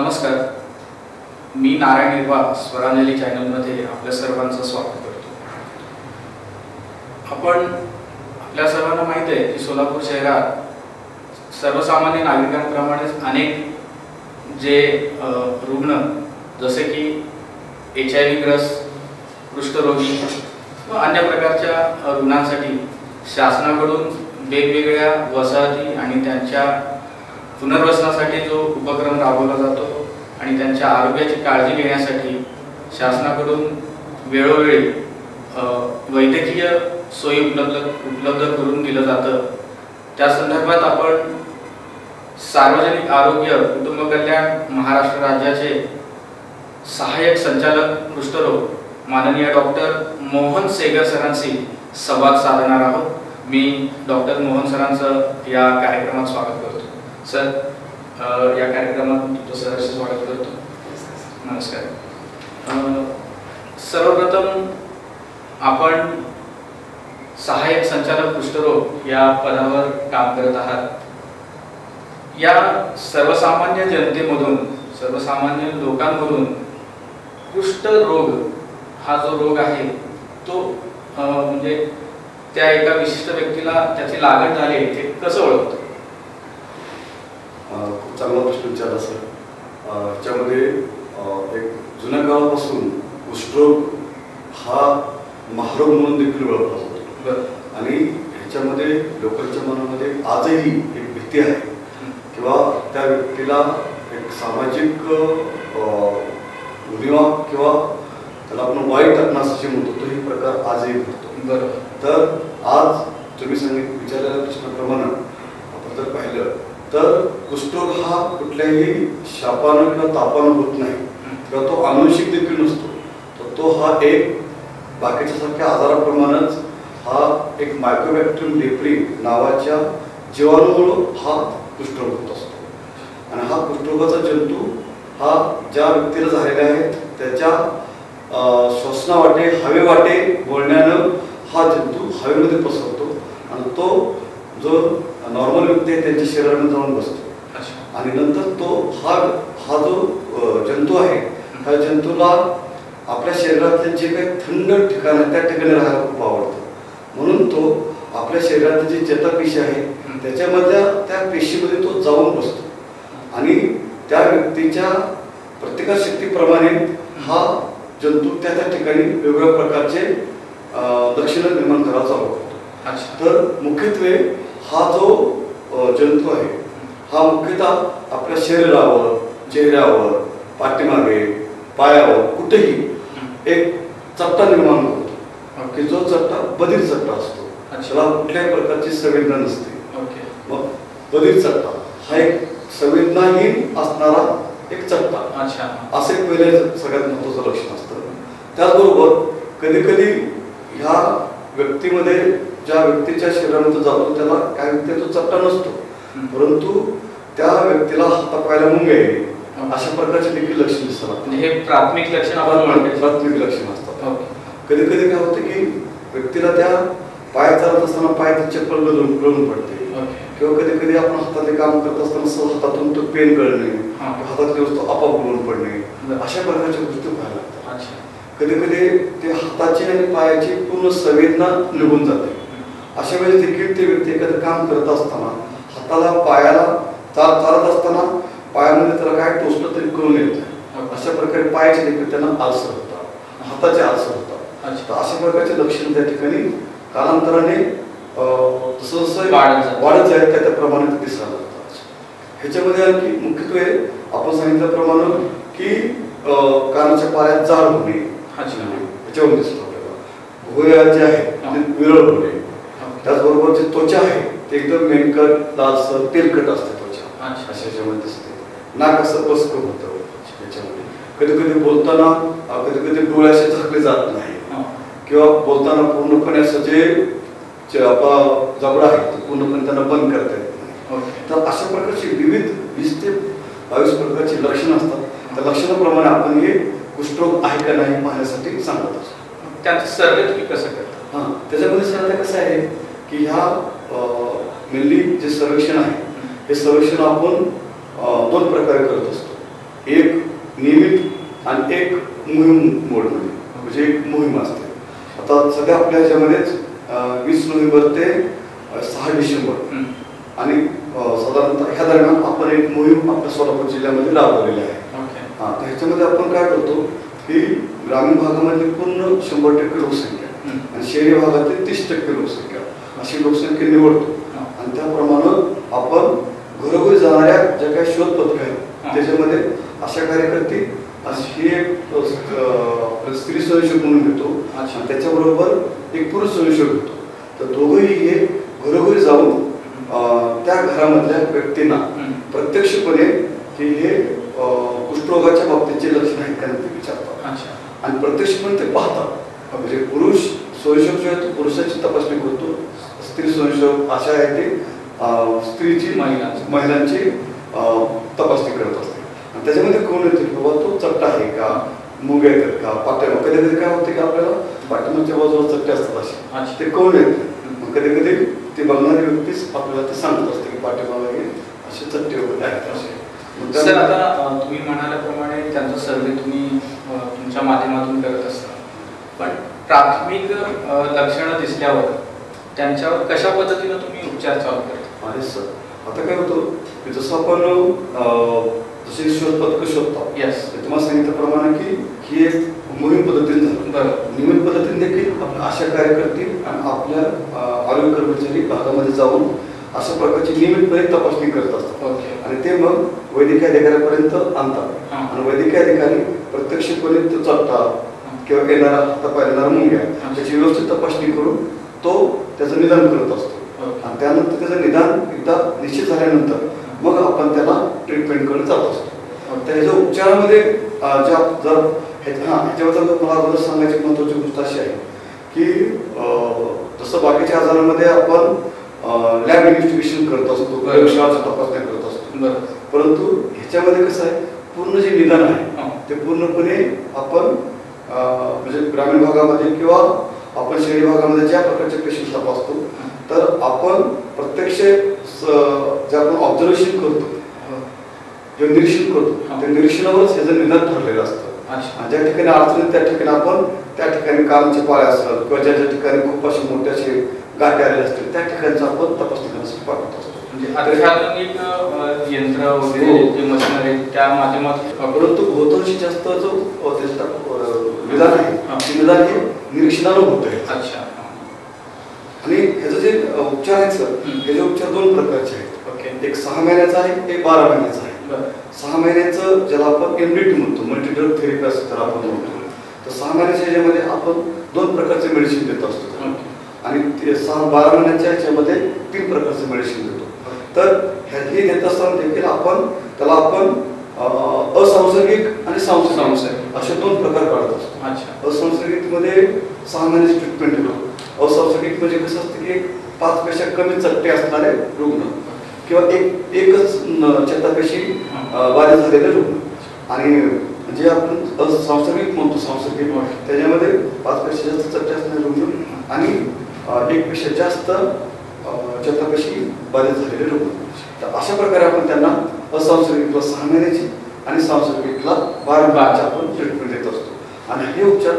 नमस्कार, मी नारायण निर्वाह स्वरांजली चॅनलमध्ये आपल्या सर्वांचं स्वागत करतो. आपण आपल्या सर्वांना माहीत आहे की सोलापूर शहरात सर्वसामान्य नागरिकांप्रमाणेच अनेक जे रुग्ण जसे की HIV ग्रस्त, कुष्ठरोगी व अन्य प्रकारच्या रुग्णांसाठी शासनाकडून वेगवेगळ्या वसाहती आणि त्यांच्या पुनर्वसनासाठी जो उपक्रम राबवला जातो आणि त्यांच्या आरोग्याची काळजी घेण्यासाठी शासनाकडून वेळोवेळी वैद्यकीय सोयी उपलब्ध करून दिलं जातं. त्या संदर्भात आपण सार्वजनिक आरोग्य कुटुंब कल्याण महाराष्ट्र राज्याचे सहाय्यक संचालक कुष्ठरोग माननीय डॉक्टर मोहन सेगर सरांशी संवाद साधणार आहोत. मी डॉक्टर मोहन सरांचं या कार्यक्रमात स्वागत करतो. सर, या कार्यक्रमात तुमचं सहर्ष स्वागत करतो. नमस्कार. सर्वप्रथम आपण सहाय्यक संचालक कुष्ठरोग या पदावर काम करत आहात. या सर्वसामान्य जनतेमधून, सर्वसामान्य लोकांमधून कुष्ठरोग हा जो रोग आहे तो म्हणजे त्या एका विशिष्ट व्यक्तीला त्याची लागण झाली ते कसं ओळखतं? खूप चांगला प्रश्न विचारला सर. त्याच्यामध्ये एक जुन्या काळापासून कुष्ठरोग हा महारोग म्हणून देखील ओळखला जातो आणि ह्याच्यामध्ये लोकांच्या मनामध्ये आजही एक भीती आहे किंवा त्या व्यक्तीला एक सामाजिक उणीवा किंवा त्याला आपण वाईट टाकणं असं जे म्हणतो तोही प्रकार आजही घडतो. बरोबर. तर आज तुम्ही विचारलेल्या प्रश्नाप्रमाणे आपण जर पाहिलं तर कुष्ठरोग हा कुठल्याही शापानं किंवा तापानं होत नाही किंवा तो आनुषिक देखील नसतो. तर तो हा एक बाकीच्या सारख्या आजाराप्रमाणेच हा एक मायक्रोबॅक्टेरियम लेप्री नावाच्या जीवाणूमुळे हा कुष्ठरोग होत असतो. आणि हा कुष्ठरोगाचा जंतू हा ज्या व्यक्तीला झालेला आहे त्याच्या श्वसनावाटे हवेवाटे बोलण्यानं हा जंतू हवेमध्ये पसरतो आणि तो जो नॉर्मल व्यक्ती आहे त्यांच्या शरीरामध्ये जाऊन बसतो आणि नंतर तो हा जो जंतू आहे ह्या जंतूला आपल्या शरीरातले जे काही थंड ठिकाण आहे त्या ठिकाणी राहायला खूप आवडतं. म्हणून तो आपल्या शरीरातली जी चेतापेशी आहे त्याच्यामधल्या त्या पेशीमध्ये तो जाऊन बसतो आणि त्या व्यक्तीच्या प्रतिकारशक्तीप्रमाणे हा जंतू त्या त्या ठिकाणी वेगवेगळ्या प्रकारचे लक्षणं निर्माण करायला चालू करतो. तर मुख्यत्वे हा जो जंतू आहे हा मुख्यतः आपल्या शरीरावर, चेहऱ्यावर, पाठीमागे, पायावर कुठेही एक चट्टा निर्माण करतो की जो चट्टा बधीर चट्टा असतो. त्याला कुठल्याही प्रकारची संवेदना नसते. मग बधीर चट्टा हा एक संवेदनाहीन असणारा एक चट्टा असे पहिले सगळ्यात महत्त्वाचं लक्षण असतं. त्याचबरोबर कधी कधी ह्या व्यक्तीमध्ये ज्या व्यक्तीच्या शरीरामध्ये जातो त्याला काय व्यक्ती तो चट्टा नसतो परंतु त्या व्यक्तीला हातापायाला मुंग्या येणे अशा प्रकारचे देखील लक्षण दिसतात. हे प्राथमिक लक्षण प्राथमिक लक्षण असतात. कधी कधी काय होतं की व्यक्तीला त्या पाय चालत असताना पायात चप्पल गळून पडते किंवा कधी कधी आपण हातातले काम करत असताना सहज हातातून तो पेन कळणे, हातातली वस्तू आपोआप गळून पडणे अशा प्रकारच्या गोष्टी व्हायला लागतात. कधी कधी ते हाताची आणि पायाची पूर्ण संवेदना निघून जाते. अशा वेळेस देखील ते व्यक्ती एखादं काम करत असताना हाताला पायाला चालत असताना पायामध्ये त्याला काय टोचलं तरी कळून येत नाही. अशा प्रकारे पायाचे देखील त्यांना आलसर होतात, हाताचे आलसर होतात. तर अशा प्रकारचे लक्षण त्या ठिकाणी कालांतराने जसं जसं वाढत जाईल त्याप्रमाणे ते दिसायला लागतात. ह्याच्यामध्ये आणखी मुख्यत्वे आपण सांगितल्याप्रमाणे की कानाच्या पायात जाळ होणे ह्याच्यावर दिसतो आपल्याला. भुवया जे आहे ते विरळ होणे, त्याचबरोबर जे त्वचा आहे ते एकदम मेनकट, लालसर, तेलकट असते त्वचा अशा ह्याच्यामध्ये दिसते. नाक असं बसकं होतं ह्याच्यामध्ये. कधी कधी बोलताना कधी कधी डोळे असे झाकले जात नाही किंवा बोलताना पूर्णपणे असं जे आपला जबडा आहे तो पूर्णपणे त्यांना बंद करता येत नाही. तर अशा प्रकारची विविध 20 ते 22 प्रकारची लक्षणं असतात. त्या लक्षणाप्रमाणे आपण हे कुष्ठरोग आहे का नाही पाहण्यासाठी सांगत असतो. त्याचं सर्वे तुम्ही कसं करता? त्याच्यामध्ये सर आता कसं आहे की ह्या मेनली जे सर्वेक्षण आहे हे सर्वेक्षण आपण दोन प्रकारे करत असतो. एक मोहीम मोडमध्ये, म्हणजे एक मोहीम असते. आता सध्या आपल्या ह्याच्यामध्येच 20 नोव्हेंबर ते 6 डिसेंबर आणि साधारणतः ह्या दरम्यान आपण एक मोहीम आपल्या सोलापूर जिल्ह्यामध्ये राबवलेली आहे. तर ह्याच्यामध्ये आपण काय करतो की ग्रामीण भागामध्ये पूर्ण 100% लोकसंख्या आणि शहरी भागातील 30% लोकसंख्या अशी लोकसंख्या निवडतो आणि त्याप्रमाणे आपण घरोघरी जाणाऱ्या ज्या काही शोध पथक आहेत त्याच्यामध्ये अशा कार्यकर्ते अशी एक स्त्री स्वयंसेवक म्हणून घेतो आणि त्याच्याबरोबर एक पुरुष स्वयंसेवक घेतो. तर दोघंही हे घरोघरी जाऊन त्या घरामधल्या व्यक्तींना प्रत्यक्षपणे की हे कुष्ठरोगाच्या बाबतीचे लक्षण आहेत का ते विचारतात आणि प्रत्यक्षपणे ते पाहतात. म्हणजे पुरुष स्वयंसेवक जो आहे तो पुरुषाची तपासणी करतो, स्त्री स्वयंसेवक अशा आहे ते स्त्रीची महिलांची तपासणी करत असते. आणि त्याच्यामध्ये कोण येते की बाबा तो चट्टा आहे का, मुग येतात का, पाट्या. कधी कधी काय होते की आपल्याला पाठीमागच्या बाजूला चट्टे असतात असे ते कोण येते. कधी कधी ते बघणारी व्यक्तीच आपल्याला ते सांगत असते की पाठीमागे असे चट्टे वगैरे आहेत असे. सर आता तुम्ही म्हणाल्याप्रमाणे त्यांचा सर्वे तुम्ही तुमच्या माध्यमातून करत असता, पण प्राथमिक लक्षणं दिसल्यावर त्यांच्यावर कशा पद्धतीनं तुम्ही उपचार चालू करता? अरे सर, आता काय होतं की जसं आपण जसे शोध पथकं शोधतात, यस, तुम्हाला सांगितल्याप्रमाणे की ही एक मोहीम पद्धतीने झाली. नियमित पद्धतीने देखील आपल्या आशा कार्यकर्ते आणि आपल्या आरोग्य कर्मचारी भागामध्ये जाऊन अशा प्रकारची नियमितपणे तपासणी करत असतात आणि ते मग वैद्यकीय अधिकाऱ्यापर्यंत आणतात आणि वैद्यकीय अधिकारी प्रत्यक्षपणे तो चट्टा किंवा येणारा हातापाय येणारा मुंग्या त्याची व्यवस्थित तपासणी करून तो त्याचं निदान करत असतो आणि त्यानंतर त्याचं निदान एकदा निश्चित झाल्यानंतर मग आपण त्याला ट्रीटमेंटकडे जात असतो. तर ह्याच्या उपचारामध्ये ह्याच्याबद्दल मला अगोदर सांगायची महत्त्वाची गोष्ट अशी आहे की जसं बाकीच्या आजारामध्ये आपण लॅब इन्व्हेस्टिगेशन करत असतो, प्रयोगशाळाचा तपासण्या करत असतो, परंतु ह्याच्यामध्ये कसं आहे पूर्ण जे निदान आहे ते पूर्णपणे आपण म्हणजे ग्रामीण भागामध्ये किंवा आपण शहरी भागामध्ये ज्या प्रकारचे पेशंट तपासतो तर आपण प्रत्यक्ष जे आपण ऑब्झर्वेशन करतो जे निरीक्षण करतो त्या निरीक्षणावरच ह्याचं निदान ठरलेलं असतं. ज्या ठिकाणी अडचणी त्या ठिकाणी आपण त्या ठिकाणी कामाचे पाळे असतात किंवा ज्या ज्या ठिकाणी खूप असे मोठे असे गाठी आलेले असतील त्या ठिकाणचं आपण तपासणी करण्यासाठी पाठवत असतो. म्हणजे अत्याधुनिक यंत्र वगैरे जे मशिनरी त्या माध्यमातून, परंतु बहुतांशी जास्त जो त्याचं निदान आहे ते निदान हे निरीक्षणाला होत आहे. अच्छा. आणि ह्याचं जे उपचार आहेत सर हे जे उपचार 2 प्रकारचे आहेत. एक 6 महिन्याचा आहे, एक 12 महिन्याचा आहे. 6 महिन्याचं ज्याला आपण MDT म्हणतो, मल्टी ड्रग थेरपी असं तर आपण म्हणतो. तर 6 महिन्याच्या ह्याच्यामध्ये आपण 2 प्रकारचे मेडिसिन देत असतो आणि 12 महिन्याच्या ह्याच्यामध्ये 3 प्रकारचे मेडिसिन देतो. तर हे देत असताना देखील आपण त्याला असंसर्गिक आणि सांसर्गिक असे 2 प्रकार काढत असतो. असंसर्गिक मध्ये 6 महिन्याची ट्रीटमेंट देतो. असंसर्गिक म्हणजे कसं असतं की 5 पेक्षा कमी चट्टे असणारे रुग्ण किंवा एकच चट्टापेशी बाधित झालेले रुग्ण आणि जे आपण सांसर्गिक म्हणतो सांसर्गिक त्याच्यामध्ये 5 पेक्षा जास्त चट्टे असणारे रुग्ण आणि 1 पेक्षा जास्त चट्टापेशी बाधित झालेले रुग्ण. तर अशा प्रकारे आपण त्यांना असंसर्गिकला 6 महिन्याची आणि सांसर्गिकला 12 महिन्याची आपण ट्रीटमेंट देत असतो आणि हे उपचार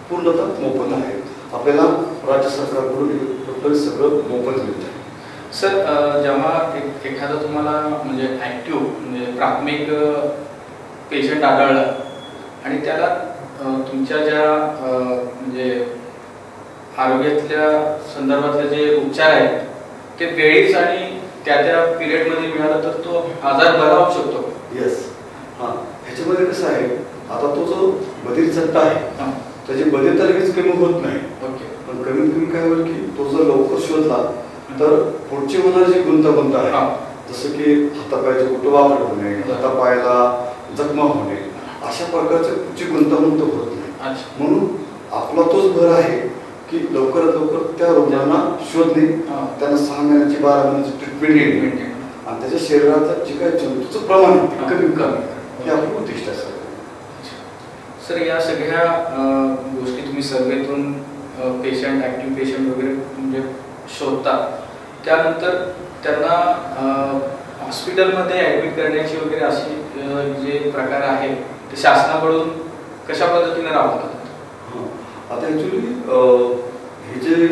पूर्णतः मोफत आहेत. आपल्याला राज्य सरकारकडून सगळं मोफत मिळतं. सर जेव्हा एखादा तुम्हाला म्हणजे ॲक्टिव्ह म्हणजे प्राथमिक पेशंट आढळला आणि त्याला तुमच्या ज्या म्हणजे आरोग्यातल्या संदर्भातले जे उपचार आहेत ते वेळीच आणि त्या पिरियडमध्ये मिळाला तर तो आजार बरा होऊ शकतो. येस. ह्याच्यामध्ये कसं आहे आता तो जो बधीर चट्टा आहे त्याची बधीरता लगेच कमी होत नाही. पण कमीत कमी काय होईल की तो जर लवकर शोधला तर पुढची होणारी जी गुंतागुंत आहे जसं की हातापायाचे कुठं वाकड होणे, हातापायाला जखमा होणे अशा प्रकारची पुढची गुंतागुंत होत नाही. म्हणून आपला तोच भर आहे की लवकरात लवकर त्या रुग्णांना शोधणे, त्यांना 6 महिन्याची 12 महिन्याची ट्रीटमेंट घेणे आणि त्याच्या शरीराचं जे काही जंतूचं प्रमाण आहे कमी हे आपलं उद्दिष्ट आहे. सर या सगळ्या गोष्टी तुम्ही सर्वेतून पेशंट ॲक्टिव्ह पेशंट वगैरे म्हणजे शोधता त्यानंतर त्यांना हॉस्पिटलमध्ये ॲडमिट करण्याची वगैरे अशी जे प्रकार आहे ते शासनाकडून कशा पद्धतीने राबवतात? आता ॲक्च्युली हे जे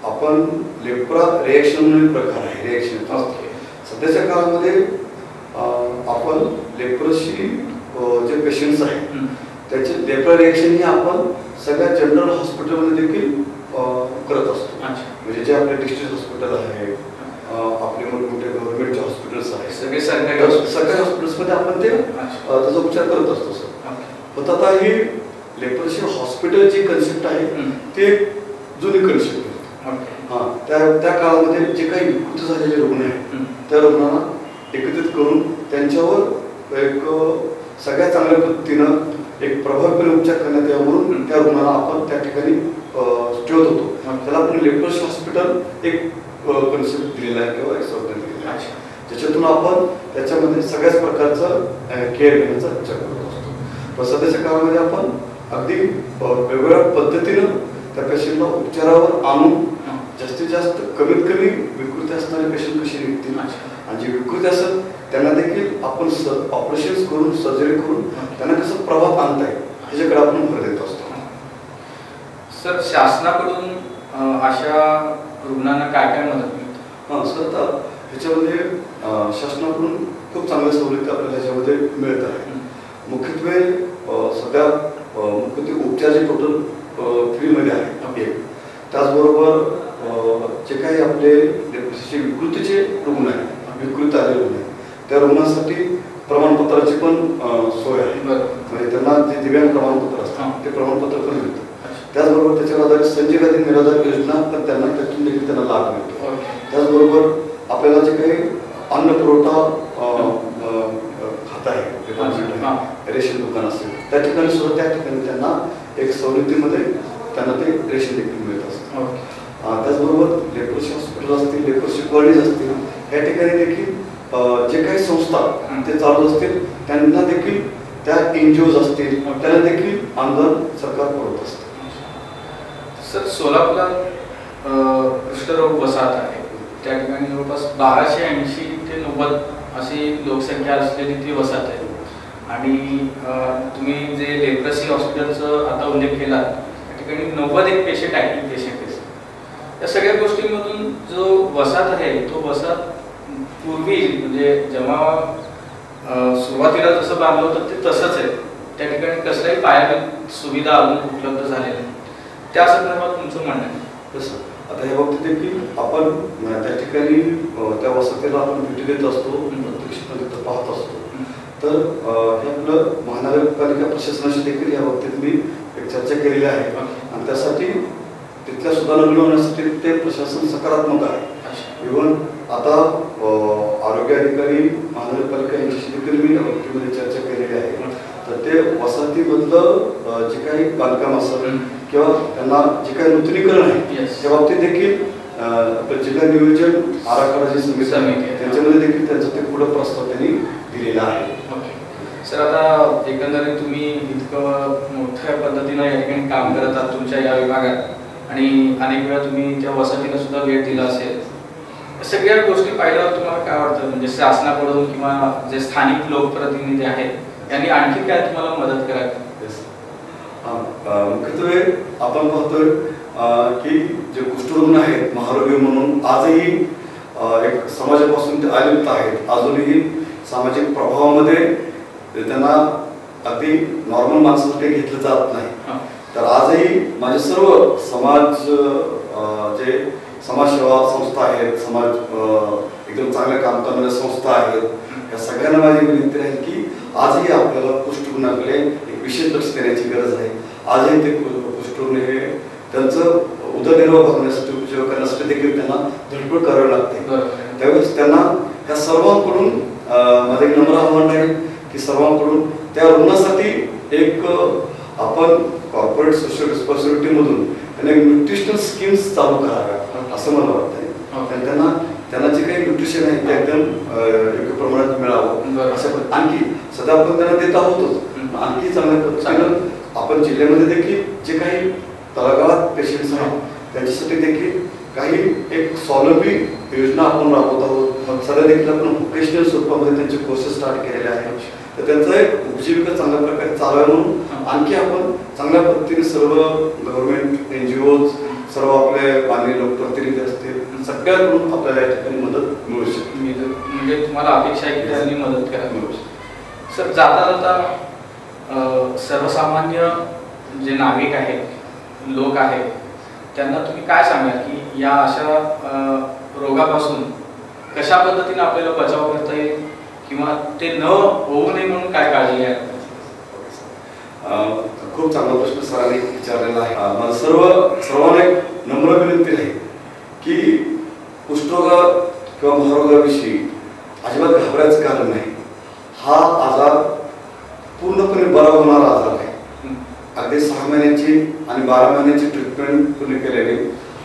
आपण लेप्रा रिॲक्शन म्हणून प्रकार आहे, रिॲक्शन सध्याच्या काळामध्ये आपण लेप्रोसी जे पेशंट्स आहेत त्याचे लेप्रा रिॲक्शन ही आपण सगळ्या जनरल हॉस्पिटलमध्ये देखील करत असतो. म्हणजे जे आपले डिस्ट्रिक्ट हॉस्पिटल आहे, आपले मोठमोठे गव्हर्नमेंटचे हॉस्पिटल्स आहेत, सगळे सरकारी हॉस्पिटल्समध्ये आपण ते त्याचा उपचार करत असतो सर. पण आता ही लेप्रोसी हॉस्पिटल जी कन्सेप्ट आहे ती एक जुनी कन्सेप्ट आहे. त्या काळामध्ये जे काही विकृत झालेले रुग्ण आहेत त्या रुग्णांना एकत्रित करून त्यांच्यावर एक सगळ्यात चांगल्या पद्धतीनं एक प्रभावीपणे उपचार करण्यात यावा म्हणून त्या रुग्णाला आपण त्या ठिकाणी ठेवत होतो. त्याला आपण लेप्रोसी हॉस्पिटल एक कन्सेप्ट दिलेला आहे किंवा एक संज्ञा दिलेला आहे, ज्याच्यातून आपण त्याच्यामध्ये सगळ्याच प्रकारचं केअर घेण्याचा विचार करत असतो. पण सध्याच्या काळामध्ये आपण अगदी वेगवेगळ्या पद्धतीनं त्या पेशंटला उपचारावर आणून जास्तीत जास्त कमीत कमी विकृती असणारे पेशंट कसे निघतील आणि जे विकृती असेल त्यांना देखील आपण ऑपरेशन्स करून सर्जरी करून त्यांना कसं प्रभावात आणता येईल ह्याच्याकडे आपण भर देत असतो. सर, शासनाकडून अशा रुग्णांना काय काय मदत मिळते? सर, आता ह्याच्यामध्ये शासनाकडून खूप चांगल्या सवलती आपल्याला ह्याच्यामध्ये मिळत आहे. मुख्यत्वे सध्या मुख्यत्वे उपचार जे टोटल फ्रीमध्ये आहे. त्याचबरोबर जे काही आपले लेप्रोसीचे विकृतीचे रुग्ण आहेत, विकृत आलेले रुग्ण आहेत, त्या रुग्णांसाठी प्रमाणपत्राची पण सोय आहे. म्हणजे त्यांना जे दिव्यांग प्रमाणपत्र असतात ते प्रमाणपत्र पण मिळतं. त्याचबरोबर त्याच्यावर आधारित संजय गांधी निराधार योजना पण त्यांना त्यातून देखील त्यांना लाभ मिळतो. त्याचबरोबर आपल्याला जे काही अन्न पुरवठा खातं आहे, रेशन दुकान असेल त्या ठिकाणी सुद्धा त्या ठिकाणी त्यांना एक सवलतीमध्ये त्यांना ते रेशन देखील मिळत असतं. त्याचबरोबर लेप्रोसी हॉस्पिटल असतील, लेप्रोसी कॉलेज असतील, या ठिकाणी देखील जे काही संस्था ते चालू असतील त्यांना देखील त्या एनजीओज असतील त्यांना देखील अनुदान सरकार पुरवत असतं. सर, सोलापुरात कुष्ठरोग वसाहत आहे, त्या ठिकाणी जवळपास 1280 ते 90 अशी लोकसंख्या असलेली ती वसाहत आहे. आणि तुम्ही जे लेप्रोसी हॉस्पिटलचं आता उल्लेख केला त्या ठिकाणी 91 पेशंट ॲक्टिव्ह पेशंट आहेत. या सगळ्या गोष्टींमधून जो वसाहत आहे तो वसाहत पूर्वी म्हणजे जेव्हा सुरुवातीला जसं बांधलं होतं ते तसंच आहे. त्या ठिकाणी कसल्याही पायाभूत सुविधा अजून उपलब्ध झालेल्या नाही. त्या संदर्भात तुमचं म्हणणं आहे? तसं आता या बाबतीत देखील आपण त्या ठिकाणी त्या वसाहतीला आपण भेटी देत असतो, प्रत्यक्षपणे पाहत असतो. तर हे आपलं महानगरपालिका प्रशासनाशी देखील या बाबतीत मी एक चर्चा केलेली आहे आणि त्यासाठी तिथल्या सुधारणा मिळवण्यासाठी ते प्रशासन सकारात्मक आहे. इव्हन आता आरोग्य अधिकारी महानगरपालिका यांच्याशी देखील मी या बाबतीमध्ये चर्चा केलेली आहे. तर ते वसाहतीमधलं जे काही बांधकाम असेल किंवा त्यांना जे काही नूतनीकरण आहे त्या बाबतीत देखील जिल्हा नियोजन आराखडा जी समिती आहे त्यांच्यामध्ये देखील त्यांचा ते पुढे प्रस्ताव त्यांनी दिलेला आहे. सर, आता एकंदरीत तुम्ही इतकं मोठ्या पद्धतीनं या ठिकाणी काम करत आहात तुमच्या या विभागात आणि अनेक वेळा तुम्ही त्या वसाहतीला सुद्धा भेट दिला असेल. सगळ्या गोष्टी पाहिल्यावर तुम्हाला काय वाटतं, म्हणजे शासनाकडून किंवा जे स्थानिक लोकप्रतिनिधी आहेत यांनी आणखी काय तुम्हाला मदत करावी? मुख्यत्वे आपण पाहतोय की जे कुष्ठरुग्ण आहेत महारोगी म्हणून आजही एक समाजापासून ते अलिप्त आहेत. अजूनही सामाजिक प्रभावामध्ये त्यांना अगदी नॉर्मल माणसासाठी घेतलं जात नाही. तर आजही माझे सर्व जे समाजसेवा संस्था आहेत, समाज एकदम चांगलं काम करणाऱ्या संस्था आहेत, या सगळ्यांना माझी विनंती आहे की आजही आपल्याला कुष्ठरुग्णाकडे एक विशेष लक्ष देण्याची गरज आहे. आजही ते कुष्ठरुग्ण हे त्यांचं उदरनिर्वाह बघण्यासाठी उपयोग करण्यासाठी देखील त्यांना धडपड करावी लागते. त्यावेळेस त्यांना ह्या सर्वांकडून माझं एक नम्र आव्हान राहील की सर्वांकडून त्या रुग्णासाठी एक आपण कॉर्पोरेट सोशल रिस्पॉन्सिबिलिटीमधून त्यांना न्यूट्रिशनल स्कीम्स चालू कराव्या असं मला वाटतं. त्यांना जे काही न्यूट्रिशन आहे ते एकदम योग्य प्रमाणात मिळावं असं आणखी सध्या आपण त्यांना देत आहोतच. आणखी चांगल्या पद्धतीनं आपण जिल्ह्यामध्ये देखील जे काही तळागाळात पेशंट्स आहेत त्यांच्यासाठी देखील काही एक स्वावलंबी योजना आपण राबवत आहोत. सध्या देखील आपण व्होकेशनल स्वरूपामध्ये त्यांचे कोर्सेस स्टार्ट केलेले आहेत. तर त्यांचा एक उपजीविका चांगल्या प्रकारे चालावी म्हणून आणखी आपण चांगल्या पद्धतीने सर्व गव्हर्नमेंट NGOज सर्व आपले माननीय लोकप्रतिनिधी असतील सगळ्यांकडून आपल्याला या ठिकाणी मदत मिळू शकते. म्हणजे तुम्हाला अपेक्षा आहे की त्यांनी मदत करावी. मिळू शकते. सर, जाता जाता सर्वसामान्य जे नागरिक आहेत, लोक आहेत, त्यांना तुम्ही काय सांगाल की या अशा रोगापासून कशा पद्धतीने आपल्याला बचाव करता येईल किंवा ते न होऊ नये म्हणून काय काळजी घ्यायला पाहिजे? खूप चांगला प्रश्न सरांनी विचारलेला आहे. मला सर्वांना एक नम्र विनंती आहे की कुष्ठरोग किंवा महारोगाविषयी अजिबात घाबरायचं कारण नाही. हा आजार पूर्णपणे बरा होणारा आजार आहे. अगदी 6 महिन्याची आणि 12 महिन्याची ट्रीटमेंट पूर्ण केल्याने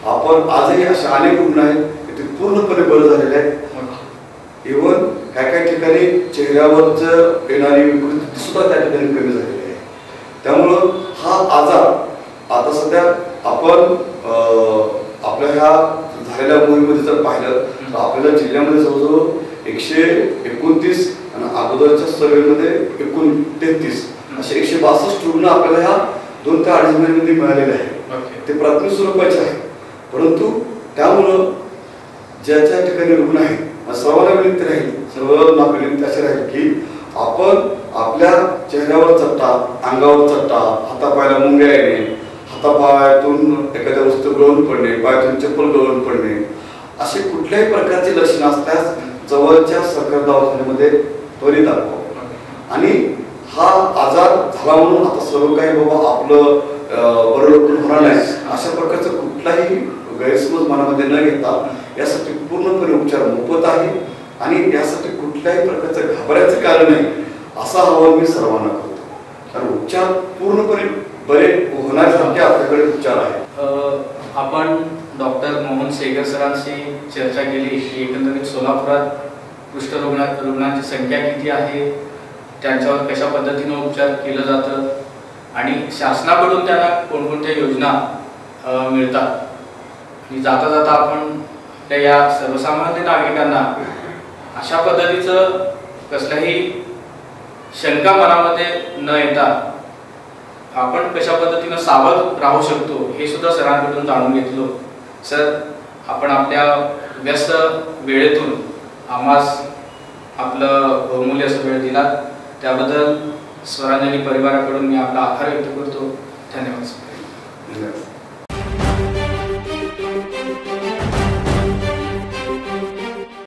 आपण आजही असे अनेक रुग्ण आहेत की ते पूर्णपणे बरे झालेले आहेत. इव्हन काही ठिकाणी चेहऱ्यावरच येणारी विकृती सुद्धा त्या ठिकाणी कमी झालेली आहे. त्यामुळं हा आजार आता सध्या आपण आपल्या ह्या झालेल्या मोहिमेमध्ये जर पाहिलं तर आपल्याला जिल्ह्यामध्ये जवळजवळ 129 आणि अगोदरच्या सर्वेमध्ये 33 असे 162 रुग्ण आपल्याला ह्या 2 ते 2.5 महिन्यामध्ये मिळालेले आहे. ते प्राथमिक स्वरूपाचे आहे. परंतु त्यामुळं ज्या ज्या ठिकाणी रुग्ण आहेत सर्वांना विनंती राहील, सर्वांना विनंती अशी राहील की आपण आपल्या चेहऱ्यावर चट्टा, अंगावर चट्टा, हातापायाला मुंग्या येणे, हातापायातून एखाद्या वस्तू गळून पडणे, पायातून चप्पल गळून पडणे असे कुठल्याही प्रकारची लक्षणं असल्यास जवळच्या सरकारी दवाखान्यामध्ये त्वरित दाखवा. आणि हा आजार झाला म्हणून आता सर्व काही बाबा आपलं बरं लवकर होणार नाही अशा प्रकारचा कुठलाही गैरसमज मनामध्ये न घेता यासाठी पूर्णपणे उपचार मोफत आहे आणि यासाठी कुठल्याही प्रकारचं घाबरायचं कारण नाही असं आवाहन मी सर्वांना करतो. कारण उपचार पूर्णपणे बरे होण्यासारखे आपल्याकडे उपचार आहेत. आपण डॉक्टर मोहन सेगर सरांशी चर्चा केली की एकंदरीत सोलापुरात कुष्ठरुग्णांची संख्या किती आहे, त्यांच्यावर कशा पद्धतीने उपचार केलं जातं आणि शासनाकडून त्यांना कोणकोणत्या योजना मिळतात. आणि जाता जाता आपण त्या या सर्वसामान्य नागरिकांना अशा पद्धतीचं कसल्याही शंका मनामध्ये न येता आपण कशा पद्धतीनं सावध राहू शकतो हे सुद्धा सरांकडून जाणून घेतलो. सर, आपण आपल्या व्यस्त वेळेतून आम्हास आपलं बहुमूल्य असं वेळ दिला त्याबद्दल स्वरांजली परिवाराकडून मी आपला आभार व्यक्त करतो. धन्यवाद सर. धन्यवाद.